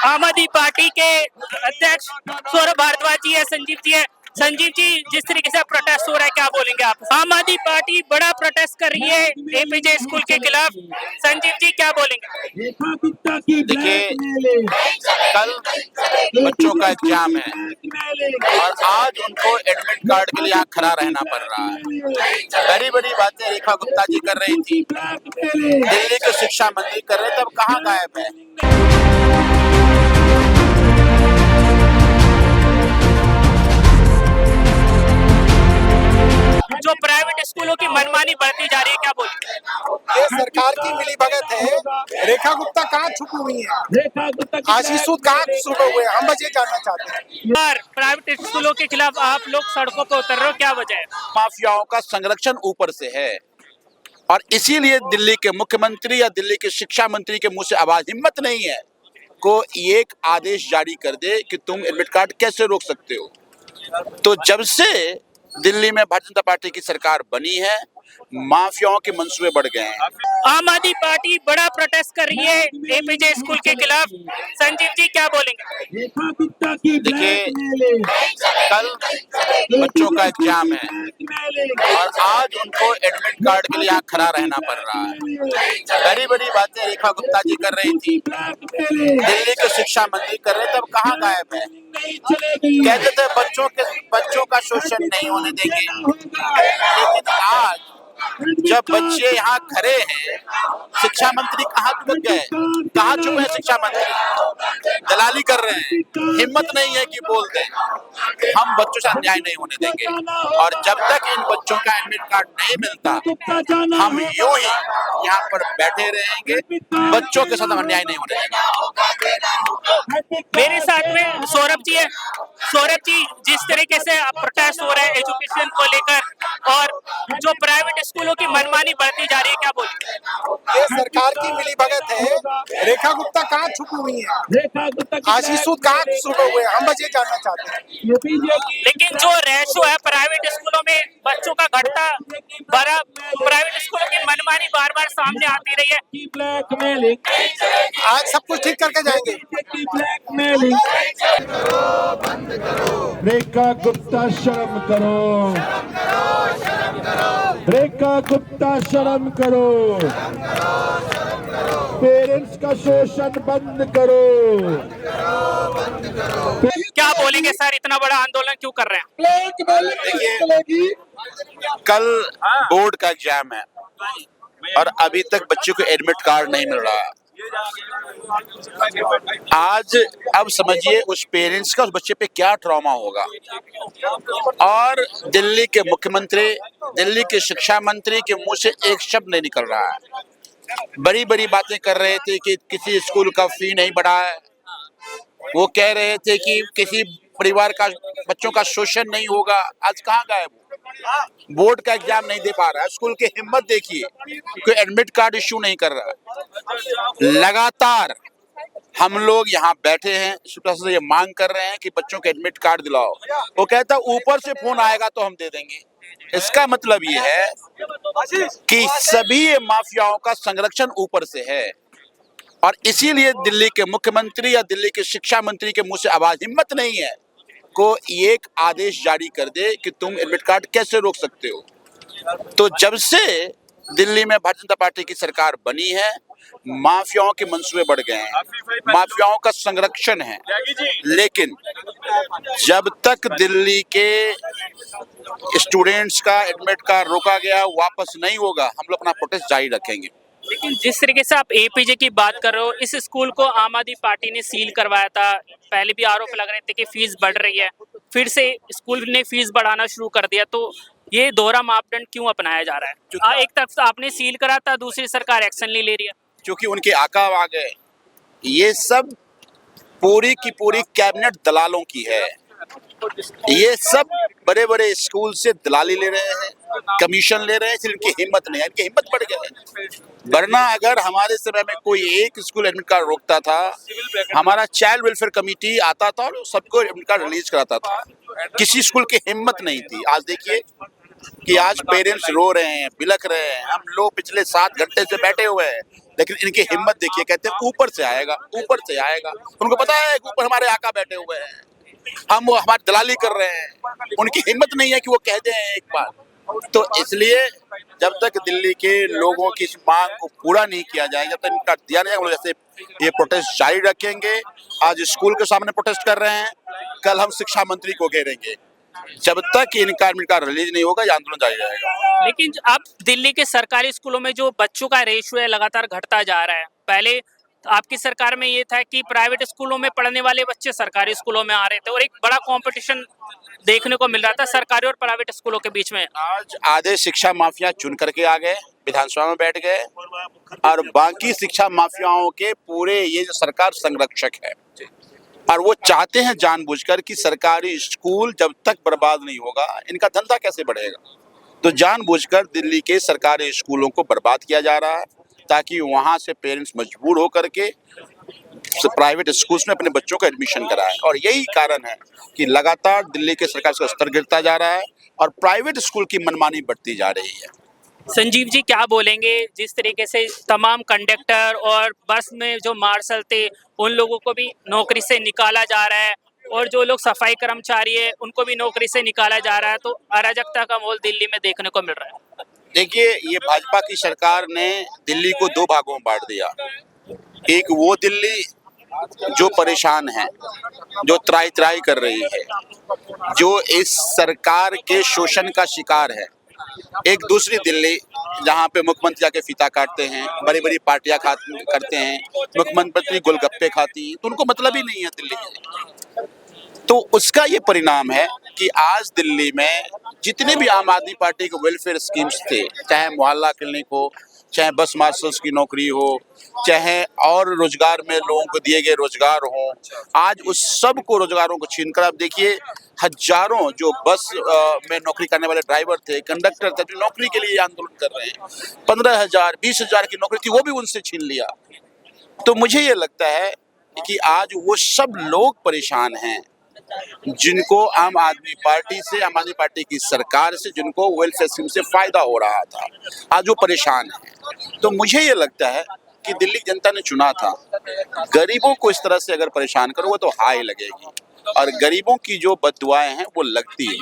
आम आदमी पार्टी के अध्यक्ष सौरभ भारद्वाज जी है, संजीव जी है। संजीव जी, जिस तरीके से प्रोटेस्ट हो रहा है, क्या बोलेंगे आप? आम आदमी पार्टी बड़ा प्रोटेस्ट कर रही है एपीजे स्कूल के खिलाफ। संजीव जी, क्या बोलेंगे? देखिए, कल बच्चों का एग्जाम है और आज उनको एडमिट कार्ड के लिए यहाँ खड़ा रहना पड़ रहा है। बड़ी बड़ी बातें रेखा गुप्ता जी कर रही थी, दिल्ली के शिक्षा मंत्री कर रहे थे, अब कहाँ गायब है? जो प्राइवेट स्कूलों की मनमानी बढ़ती जा रही है, क्या बोलेंगे? ये सरकार की मिलीभगत है। रेखा गुप्ता कहाँ छुपी हुई है? आशीष सूद कहाँ छुपे हुए हैं? हम बस ये जानना चाहते हैं। और प्राइवेट स्कूलों के खिलाफ आप लोग सड़कों पर उतर रहे हो, क्या वजह है? माफियाओं का संरक्षण ऊपर से है और इसीलिए दिल्ली के मुख्यमंत्री या दिल्ली के शिक्षा मंत्री के मुंह से आवाज हिम्मत नहीं है को एक आदेश जारी कर दे कि तुम एडमिट कार्ड कैसे रोक सकते हो। तो जब से दिल्ली में भारतीय जनता पार्टी की सरकार बनी है, माफियाओं के मंसूबे बढ़ गए हैं। आम आदमी पार्टी बड़ा प्रोटेस्ट कर रही है एपीजे स्कूल के खिलाफ। संजीव जी, क्या बोलेंगे? देखिए, कल बच्चों का एग्जाम है और आज उनको एडमिट कार्ड के लिए यहाँ खड़ा रहना पड़ रहा है। बड़ी बड़ी बातें रेखा गुप्ता जी कर रही थी, दिल्ली के शिक्षा मंत्री कर रहे थे, अब कहाँ गायब है? कहते थे बच्चों का शोषण नहीं होने देंगे, लेकिन आज जब बच्चे यहाँ खड़े हैं, शिक्षा मंत्री कहाँ छुप गए? कहाँ छुप है शिक्षा मंत्री? दलाली कर रहे हैं, हिम्मत नहीं है कि बोल दें हम बच्चों से अन्याय नहीं होने देंगे। और जब तक इन बच्चों का एडमिट कार्ड नहीं मिलता, हम यूं ही यहाँ पर बैठे रहेंगे, बच्चों के साथ अन्याय नहीं होने देंगे। मेरे साथ में सौरभ जी है। सौरभ जी, जिस तरीके से प्रोटेस्ट हो रहा है एजुकेशन को लेकर और जो प्राइवेट स्कूलों की मनमानी बढ़ती जा रही है, क्या बोलेंगे? ये सरकार की मिलीभगत है। रेखा गुप्ता कहाँ छुपी हुई है? आशीष सूद कहाँ छुपे हुए हैं? हम बस ये जानना चाहते हैं। लेकिन जो रेशो है प्राइवेट स्कूलों में बच्चों का घटता बड़ा, प्राइवेट स्कूलों की मनमानी बार बार सामने आती रही है। आज सब कुछ ठीक करके जाएंगे। रेखा गुप्ता शर्म करो, रेखा गुप्ता शर्म करो, पेरेंट्स का शोषण बंद करो। क्या बोलेंगे सर, इतना बड़ा आंदोलन क्यों कर रहे हैं? देखिए, कल बोर्ड का एग्जाम है और अभी तक बच्चे को एडमिट कार्ड नहीं मिल रहा। आज अब समझिए उस पेरेंट्स का उस बच्चे पे क्या ट्रॉमा होगा। और दिल्ली के मुख्यमंत्री, दिल्ली के शिक्षा मंत्री के मुंह से एक शब्द नहीं निकल रहा है। बड़ी बड़ी बातें कर रहे थे कि किसी स्कूल का फी नहीं बढ़ा है, वो कह रहे थे कि किसी परिवार का बच्चों का शोषण नहीं होगा। आज कहाँ गायब? बोर्ड का एग्जाम नहीं दे पा रहा है, स्कूल की हिम्मत देखिए, कोई एडमिट कार्ड इश्यू नहीं कर रहा। लगातार हम लोग यहाँ बैठे हैं, सुबह से ये मांग कर रहे हैं कि बच्चों के एडमिट कार्ड दिलाओ। वो कहता है ऊपर से फोन आएगा तो हम दे देंगे। इसका मतलब ये है कि सभी माफियाओं का संरक्षण ऊपर से है और इसीलिए दिल्ली के मुख्यमंत्री या दिल्ली के शिक्षा मंत्री के मुंह से आवाज हिम्मत नहीं है को एक आदेश जारी कर दे कि तुम एडमिट कार्ड कैसे रोक सकते हो। तो जब से दिल्ली में भारतीय जनता पार्टी की सरकार बनी है, माफियाओं के मंसूबे बढ़ गए हैं, माफियाओं का संरक्षण है। लेकिन जब तक दिल्ली के स्टूडेंट्स का एडमिट कार्ड रोका गया वापस नहीं होगा, हम लोग अपना प्रोटेस्ट जारी रखेंगे। लेकिन जिस तरीके से आप एपीजे की बात कर रहे हो, इस स्कूल को आम आदमी पार्टी ने सील करवाया था। पहले भी आरोप लग रहे थे कि फीस बढ़ रही है, फिर से स्कूल ने फीस बढ़ाना शुरू कर दिया। तो ये दोहरा मापदंड क्यों अपनाया जा रहा है? एक तरफ आपने सील करा था, दूसरी सरकार एक्शन नहीं ले रही है। क्योंकि उनके आका आ गए। ये सब पूरी की पूरी कैबिनेट दलालों की है। ये सब बड़े बड़े स्कूल से दलाली ले रहे हैं, कमीशन ले रहे हैं, सिर्फ इनकी हिम्मत नहीं है। इनकी हिम्मत बढ़ गई। वरना अगर हमारे समय में कोई एक स्कूल एडमिट कार्ड रोकता था, हमारा चाइल्ड वेलफेयर कमिटी आता था और सबको एडमिट कार्ड रिलीज कराता था। किसी स्कूल की हिम्मत नहीं थी। आज देखिए कि आज पेरेंट्स रो रहे हैं, बिलख रहे हैं। हम लोग पिछले 7 घंटे से बैठे हुए हैं, लेकिन इनकी हिम्मत देखिए, कहते हैं ऊपर से आएगा, ऊपर से आएगा। उनको पता है कि ऊपर हमारे आका बैठे हुए हैं, हम वो हमारी दलाली कर रहे हैं। उनकी हिम्मत नहीं है कि वो कह दें एक बार। तो इसलिए जब तक दिल्ली के लोगों की इस मांग को पूरा नहीं किया जाएगा, जब तक इनका दिया नहीं जाएगा, जैसे ये प्रोटेस्ट जारी रखेंगे। आज स्कूल के सामने प्रोटेस्ट कर रहे हैं, कल हम शिक्षा मंत्री को घेरेंगे। जब तक इनका रिलीज नहीं होगा, ये आंदोलन जारी रहेगा। लेकिन अब दिल्ली के सरकारी स्कूलों में जो बच्चों का रेशियो है लगातार घटता जा रहा है। पहले आपकी सरकार में ये था कि प्राइवेट स्कूलों में पढ़ने वाले बच्चे सरकारी स्कूलों में आ रहे थे और एक बड़ा कंपटीशन देखने को मिल रहा था सरकारी और प्राइवेट स्कूलों के बीच में। आज आधे शिक्षा माफिया चुन करके आ गए, विधानसभा में बैठ गए, और बाकी शिक्षा माफियाओं के पूरे ये जो सरकार संरक्षक है, और वो चाहते हैं जानबूझकर कि सरकारी स्कूल जब तक बर्बाद नहीं होगा, इनका धंधा कैसे बढ़ेगा। तो जानबूझकर दिल्ली के सरकारी स्कूलों को बर्बाद किया जा रहा है, ताकि वहाँ से पेरेंट्स मजबूर हो करके प्राइवेट स्कूल्स में अपने बच्चों का एडमिशन कराएं। और यही कारण है कि लगातार दिल्ली के सरकार का स्तर गिरता जा रहा है और प्राइवेट स्कूल की मनमानी बढ़ती जा रही है। संजीव जी क्या बोलेंगे, जिस तरीके से तमाम कंडक्टर और बस में जो मार्शल थे उन लोगों को भी नौकरी से निकाला जा रहा है और जो लोग सफाई कर्मचारी है उनको भी नौकरी से निकाला जा रहा है, तो अराजकता का माहौल दिल्ली में देखने को मिल रहा है। देखिए, ये भाजपा की सरकार ने दिल्ली को दो भागों में बांट दिया। एक वो दिल्ली जो परेशान है, जो त्राई त्राई कर रही है, जो इस सरकार के शोषण का शिकार है। एक दूसरी दिल्ली जहाँ पे मुख्यमंत्री जाके फीता काटते हैं, बड़ी बड़ी पार्टियां करते हैं, मुख्यमंत्री गोलगप्पे खाती हैं, तो उनको मतलब ही नहीं है दिल्ली के। तो उसका ये परिणाम है कि आज दिल्ली में जितने भी आम आदमी पार्टी के वेलफेयर स्कीम्स थे, चाहे मोहल्ला क्लिनिक हो, चाहे बस मार्शल्स की नौकरी हो, चाहे और रोजगार में लोगों को दिए गए रोजगार हो, आज उस सब को रोजगारों को छीनकर आप देखिए हजारों जो बस में नौकरी करने वाले ड्राइवर थे, कंडक्टर थे, जो नौकरी के लिए आंदोलन कर रहे हैं, 15,000 20,000 की नौकरी थी, वो भी उनसे छीन लिया। तो मुझे ये लगता है कि आज वो सब लोग परेशान हैं जिनको आम आदमी पार्टी की सरकार से, जिनको वेलफेयर स्कीम से फायदा हो रहा था, आज वो परेशान है। तो मुझे ये लगता है कि दिल्ली जनता ने चुना था, गरीबों को इस तरह से अगर परेशान करो वो तो हाई लगेगी, और गरीबों की जो बददुआएं हैं वो लगती है।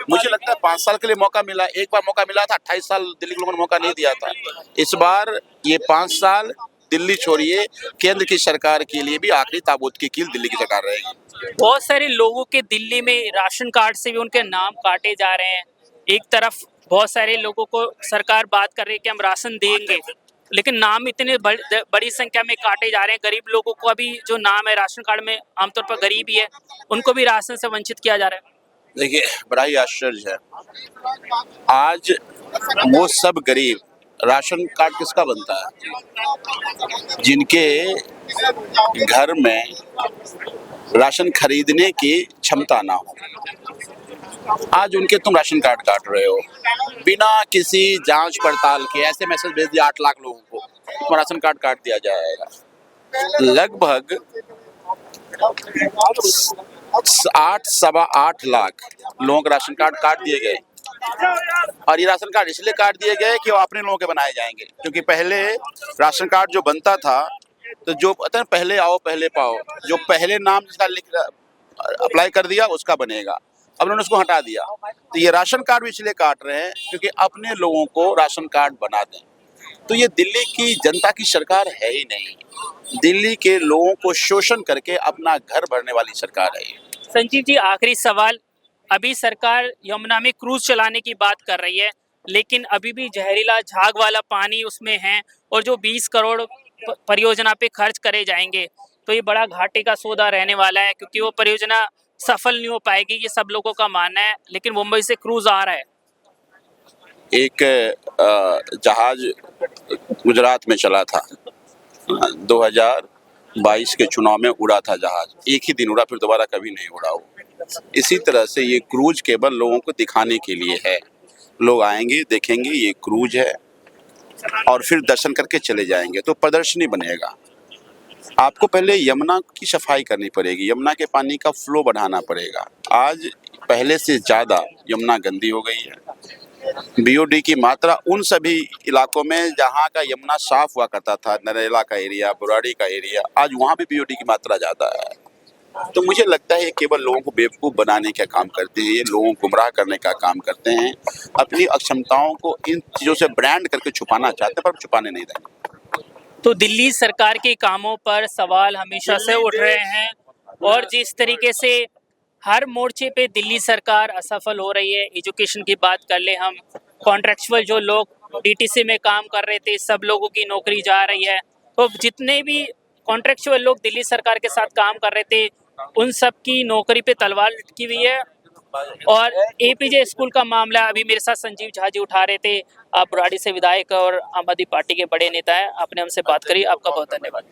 मुझे लगता है 5 साल के लिए मौका मिला, एक बार मौका मिला था, 28 साल दिल्ली के लोगों ने मौका नहीं दिया था। इस बार ये 5 साल दिल्ली छोड़िए, केंद्र की सरकार के लिए भी आखिरी ताबूत की कील दिल्ली की सरकार रहेगी। बहुत सारे लोगों के दिल्ली में राशन कार्ड से भी उनके नाम काटे जा रहे हैं। एक तरफ बहुत सारे लोगों को सरकार बात कर रही है कि हम राशन देंगे, लेकिन नाम इतने बड़ी संख्या में काटे जा रहे हैं। गरीब लोगों को अभी जो नाम है राशन कार्ड में, आमतौर पर गरीब ही है, उनको भी राशन से वंचित किया जा रहा है। देखिए, बड़ा ही आश्चर्य है, आज वो सब गरीब, राशन कार्ड किसका बनता है? जिनके घर में राशन खरीदने की क्षमता ना हो, आज उनके तुम राशन कार्ड काट रहे हो बिना किसी जांच पड़ताल के। ऐसे मैसेज भेज दिया 8 लाख लोगों को, तुम्हारा राशन कार्ड काट दिया जाएगा। लगभग 8-8.25 लाख लोगों के राशन कार्ड काट दिए गए, और ये राशन कार्ड इसलिए काट दिए गए कि वो अपने लोगों के बनाए जाएंगे। क्योंकि पहले राशन कार्ड जो बनता था, तो जो पता है पहले आओ पहले पाओ, जो पहले नाम जिसका अप्लाई कर दिया उसका बनेगा, अब उन्होंने उसको हटा दिया। तो ये राशन कार्ड भी इसलिए काट रहे हैं क्योंकि अपने लोगों को राशन कार्ड बना दें। तो ये दिल्ली की जनता की सरकार है ही नहीं, दिल्ली के लोगों को शोषण करके अपना घर भरने वाली सरकार है। संजीव जी, आखिरी सवाल, अभी सरकार यमुना में क्रूज चलाने की बात कर रही है, लेकिन अभी भी जहरीला झाग वाला पानी उसमें है, और जो 20 करोड़ परियोजना पे खर्च करे जाएंगे तो ये बड़ा घाटे का सौदा रहने वाला है, क्योंकि वो परियोजना सफल नहीं हो पाएगी, ये सब लोगों का मानना है। लेकिन मुंबई से क्रूज आ रहा है। एक जहाज गुजरात में चला था, 2022 के चुनाव में उड़ा था जहाज, एक ही दिन उड़ा, फिर दोबारा कभी नहीं उड़ा वो। इसी तरह से ये क्रूज केवल लोगों को दिखाने के लिए है। लोग आएंगे, देखेंगे ये क्रूज है, और फिर दर्शन करके चले जाएंगे, तो प्रदर्शनी बनेगा। आपको पहले यमुना की सफाई करनी पड़ेगी, यमुना के पानी का फ्लो बढ़ाना पड़ेगा। आज पहले से ज़्यादा यमुना गंदी हो गई है, बीओडी की मात्रा उन सभी इलाकों में जहां का यमुना साफ हुआ करता था, नरेला का एरिया, बुराड़ी का एरिया, आज वहां भी बीओडी की मात्रा ज्यादा है। तो मुझे लगता है कि केवल लोगों को बेवकूफ बनाने का काम करते हैं, ये लोगों को गुमराह करने का काम करते हैं, अपनी अक्षमताओं को इन चीजों से ब्रांड करके छुपाना चाहते हैं, पर छुपाने नहीं देंगे। तो दिल्ली सरकार के कामों पर सवाल हमेशा से उठ रहे हैं और जिस तरीके से हर मोर्चे पे दिल्ली सरकार असफल हो रही है। एजुकेशन की बात कर ले हम, कॉन्ट्रेक्चुअल जो लोग डीटीसी में काम कर रहे थे सब लोगों की नौकरी जा रही है। तो जितने भी कॉन्ट्रेक्चुअल लोग दिल्ली सरकार के साथ काम कर रहे थे उन सब की नौकरी पे तलवार लटकी हुई है। और एपीजे स्कूल का मामला अभी मेरे साथ संजीव झा जी उठा रहे थे। आप बुराड़ी से विधायक और आम आदमी पार्टी के बड़े नेता हैं, आपने हमसे बात करी, आपका बहुत धन्यवाद।